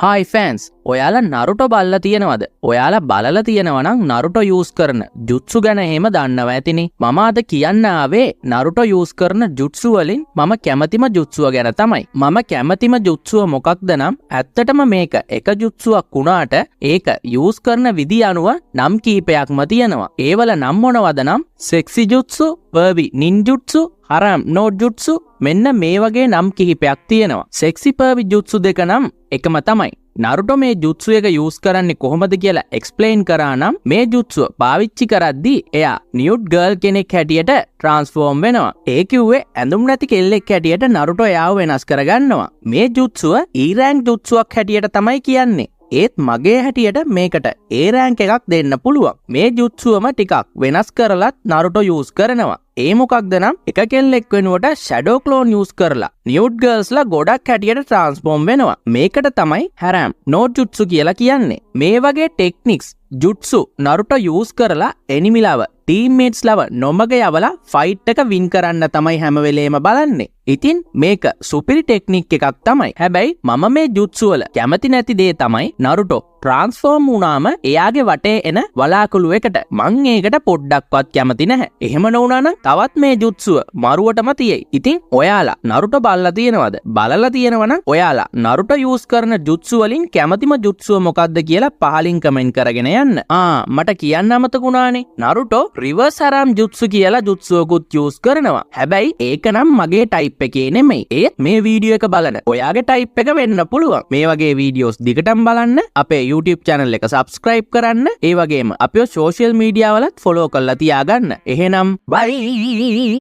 Hi fans, ඔයාලා නරුටෝ බලලා තියෙනවද? ඔයාලා බලලා තියෙනවා නම් නරුටෝ යූස් කරන ජුට්සු ගැන එහෙම දන්නවා ඇතිනේ. මම අද කියන්න ආවේ නරුටෝ යූස් කරන ජුට්සු වලින් මම කැමතිම ජුට්සුව ගැන තමයි. මම කැමතිම ජුට්සුව මොකක්ද නම් ඇත්තටම මේක එක ජුට්සුවක් වුණාට ඒක යූස් කරන විදි අනුව නම් කීපයක්ම තියෙනවා. ඒවල නම් මොනවද නම් සෙක්සි ජුට්සු, පර්වි නින්ජුට්සු, හරම් නෝ ජුට්සු මෙන්න මේ වගේ නම් කිහිපයක් තියෙනවා. සෙක්සි පර්වි ජුට්සු දෙක නම් එකම තමයි. නරුටෝ මේ ජුට්සු එක යූස් කරන්නේ කොහොමද කියලා එක්ස්ප්ලেইন කරා නම් මේ ජුට්සුව පාවිච්චි කරද්දී එයා නියුඩ් ගර්ල් කෙනෙක් හැටියට ට්‍රාන්ස්ෆෝම් වෙනවා. ඒ කිව්වේ ඇඳුම් නැති කෙල්ලෙක් හැටියට නරුටෝ එයාව වෙනස් කරගන්නවා. මේ ජුට්සුව E රෑන්ක් ජුට්සුවක් හැටියට තමයි කියන්නේ. ඒත් මගේ හැටියට මේකට A රෑන්ක් එකක් දෙන්න පුළුවන්. මේ ජුට්සුවම ටිකක් වෙනස් කරලත් නරුටෝ යූස් කරනවා. ඒ මොකක්ද නම් එක කෙල්ලෙක් වෙනුවට ෂැඩෝ ක්ලෝන් යූස් කරලා නියුඩ් ගර්ල්ස්ලා ගොඩක් හැටියට ට්‍රාන්ස්ෆෝම් වෙනවා. මේකට තමයි හැරම් නෝ ජුට්සු කියලා කියන්නේ. මේ වගේ ටෙක්නික්ස් ජුට්සු නරුටෝ යූස් කරලා එනිමිලව ටීම්මේට්ස් ලව නොමග යවලා ෆයිට් එක වින් කරන්න තමයි හැම වෙලේම බලන්නේ. ඉතින් මේක සුපිරි ටෙක්නික් එකක් තමයි. හැබැයි මම මේ ජුට්සු වල කැමති නැති දේ තමයි නරුටෝ ට්‍රාන්ස්ෆෝම් වුණාම එයාගේ වටේ එන වලාකුළු එකට මං ඒකට පොඩ්ඩක්වත් කැමති නැහැ. එහෙම නොවුනා නම් තවත් මේ ජුට්සුව මරුවටම තියෙයි. ඉතින් ඔයාලා නරුටෝ බලලා තියෙනවද? බලලා තියෙනවා නම් ඔයාලා නරුටෝ යූස් කරන ජුට්සු වලින් කැමතිම ජුට්සුව මොකක්ද කියලා පහලින් කමෙන්ට් කරගෙන යන්න. මට කියන්න අමතක වුණානේ. නරුටෝ රිවර්ස් හරම් ජුට්සු කියලා ජුට්සුවකුත් යූස් කරනවා. හැබැයි ඒක නම් මගේ ටයිප් එකේ නෙමෙයි. ඒත් මේ වීඩියෝ එක බලන ඔයාගේ ටයිප් එක වෙන්න පුළුවන්. මේ වගේ වීඩියෝස් දිගටම බලන්න අපේ YouTube channel එක subscribe කරන්න. ඒ වගේම අපේ social media වලත් follow කරලා තියාගන්න. එහෙනම් bye.